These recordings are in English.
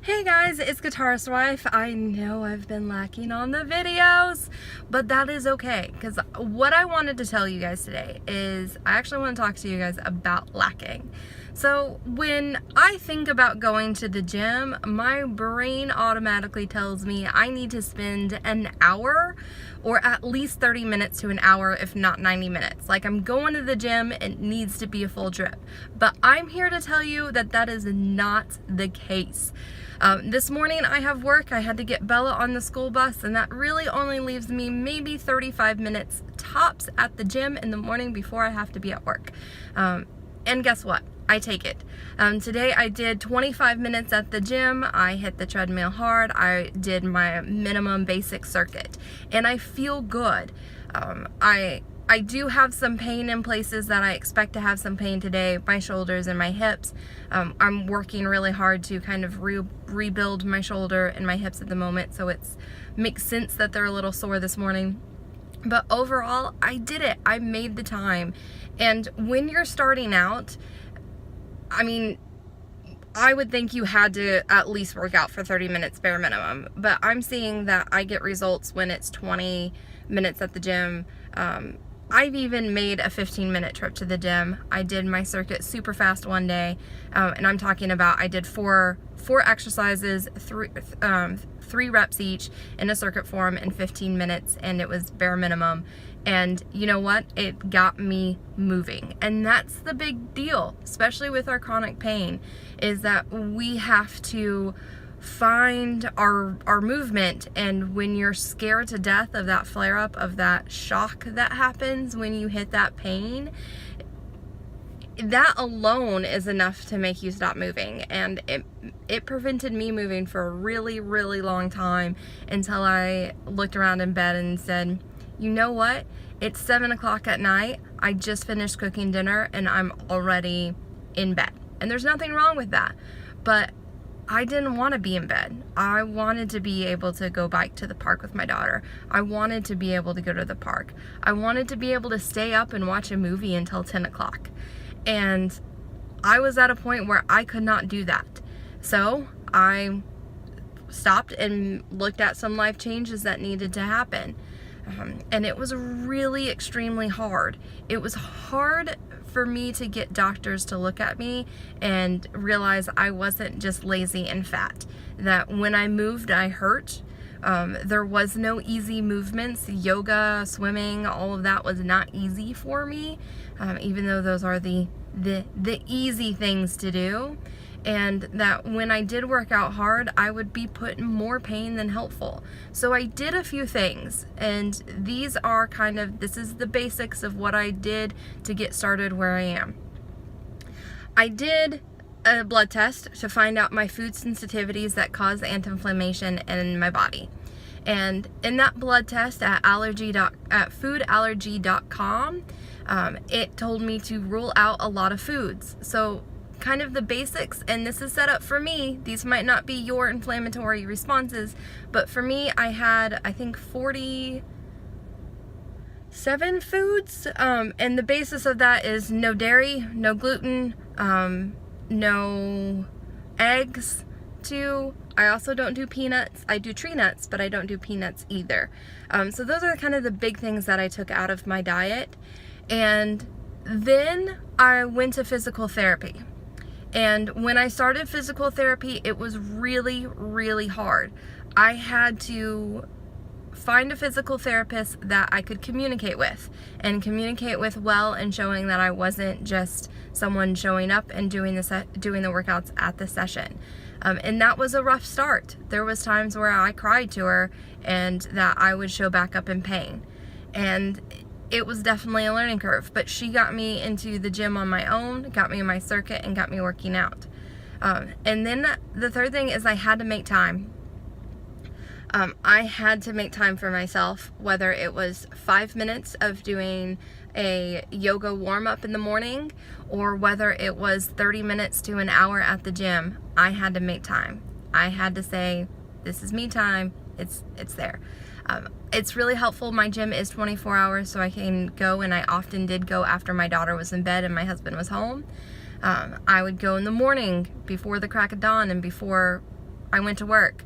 Hey guys, it's Guitarist Wife. I know I've been lacking on the videos, but that is okay, because what I wanted to tell you guys today is I actually want to talk to you guys about lacking. So when I think about going to the gym, my brain automatically tells me I need to spend an hour or at least 30 minutes to an hour, if not 90 minutes. Like, I'm going to the gym, it needs to be a full trip. But I'm here to tell you that that is not the case. This morning I have work. I had to get Bella on the school bus, and that really only leaves me maybe 35 minutes tops at the gym in the morning before I have to be at work. And guess what? I take it. Today I did 25 minutes at the gym. I hit the treadmill hard. I did my minimum basic circuit, and I feel good. I do have some pain in places that I expect to have some pain today, my shoulders and my hips. I'm working really hard to kind of rebuild my shoulder and my hips at the moment, so it makes sense that they're a little sore this morning. But overall, I did it. I made the time. And when you're starting out, I mean, I would think you had to at least work out for 30 minutes bare minimum, but I'm seeing that I get results when it's 20 minutes at the gym. I've even made a 15-minute trip to the gym. I did my circuit super fast one day, and I'm talking about I did four exercises, three reps each in a circuit form in 15 minutes, and it was bare minimum. And you know what? It got me moving. And that's the big deal, especially with our chronic pain, is that we have to find our movement. And when you're scared to death of that flare-up, of that shock that happens when you hit that pain, that alone is enough to make you stop moving. And it prevented me moving for a really, really long time, until I looked around in bed and said, you know what? It's 7 o'clock at night. I just finished cooking dinner and I'm already in bed. And there's nothing wrong with that. But I didn't want to be in bed. I wanted to be able to go bike to the park with my daughter. I wanted to be able to go to the park. I wanted to be able to stay up and watch a movie until 10 o'clock. And I was at a point where I could not do that. So I stopped and looked at some life changes that needed to happen. And it was really extremely hard. It was hard for me to get doctors to look at me and realize I wasn't just lazy and fat. That when I moved, I hurt. There was no easy movements. Yoga, swimming, all of that was not easy for me, even though those are the easy things to do. And that when I did work out hard, I would be put in more pain than helpful. So I did a few things, and these are this is the basics of what I did to get started where I am. I did a blood test to find out my food sensitivities that cause anti-inflammation in my body. And in that blood test at foodallergy.com, it told me to rule out a lot of foods. So kind of the basics, and this is set up for me. These might not be your inflammatory responses, but for me, I had, I think, 47 foods, and the basis of that is no dairy, no gluten, no eggs, too. I also don't do peanuts. I do tree nuts, but I don't do peanuts either. So those are kind of the big things that I took out of my diet. And then I went to physical therapy. And when I started physical therapy, it was really, really hard. I had to find a physical therapist that I could communicate with well, and showing that I wasn't just someone showing up and doing the workouts at the session. And that was a rough start. There was times where I cried to her and that I would show back up in pain. And it was definitely a learning curve, but she got me into the gym on my own, got me in my circuit, and got me working out. And then the third thing is I had to make time. I had to make time for myself, whether it was 5 minutes of doing a yoga warm-up in the morning, or whether it was 30 minutes to an hour at the gym. I had to make time. I had to say, this is me time. It's there. It's really helpful. My gym is 24 hours, so I can go, and I often did go after my daughter was in bed and my husband was home. I would go in the morning before the crack of dawn and before I went to work.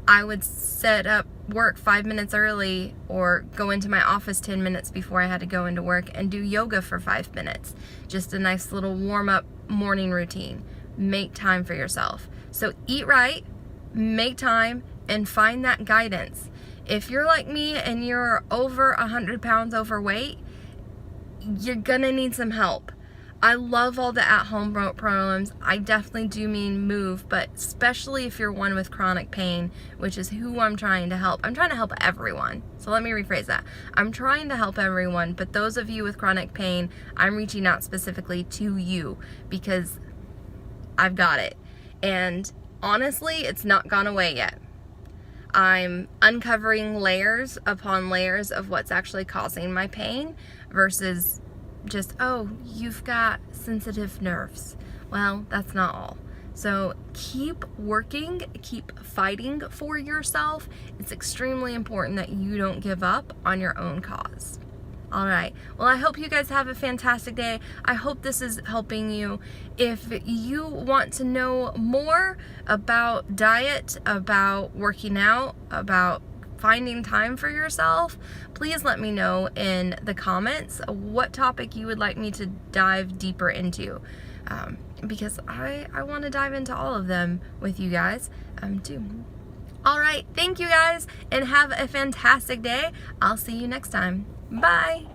I would set up work 5 minutes early or go into my office 10 minutes before I had to go into work and do yoga for 5 minutes. Just a nice little warm-up morning routine. Make time for yourself. So eat right, make time, and find that guidance. If you're like me and you're over 100 pounds overweight, you're gonna need some help. I love all the at-home programs. I definitely do mean move, but especially if you're one with chronic pain, which is who I'm trying to help. I'm trying to help everyone. So let me rephrase that. I'm trying to help everyone, but those of you with chronic pain, I'm reaching out specifically to you because I've got it. And honestly, it's not gone away yet. I'm uncovering layers upon layers of what's actually causing my pain versus just, oh, you've got sensitive nerves. Well, that's not all. So keep working, keep fighting for yourself. It's extremely important that you don't give up on your own cause. All right. Well, I hope you guys have a fantastic day. I hope this is helping you. If you want to know more about diet, about working out, about finding time for yourself, please let me know in the comments what topic you would like me to dive deeper into, because I want to dive into all of them with you guys too. All right, thank you guys and have a fantastic day. I'll see you next time. Bye.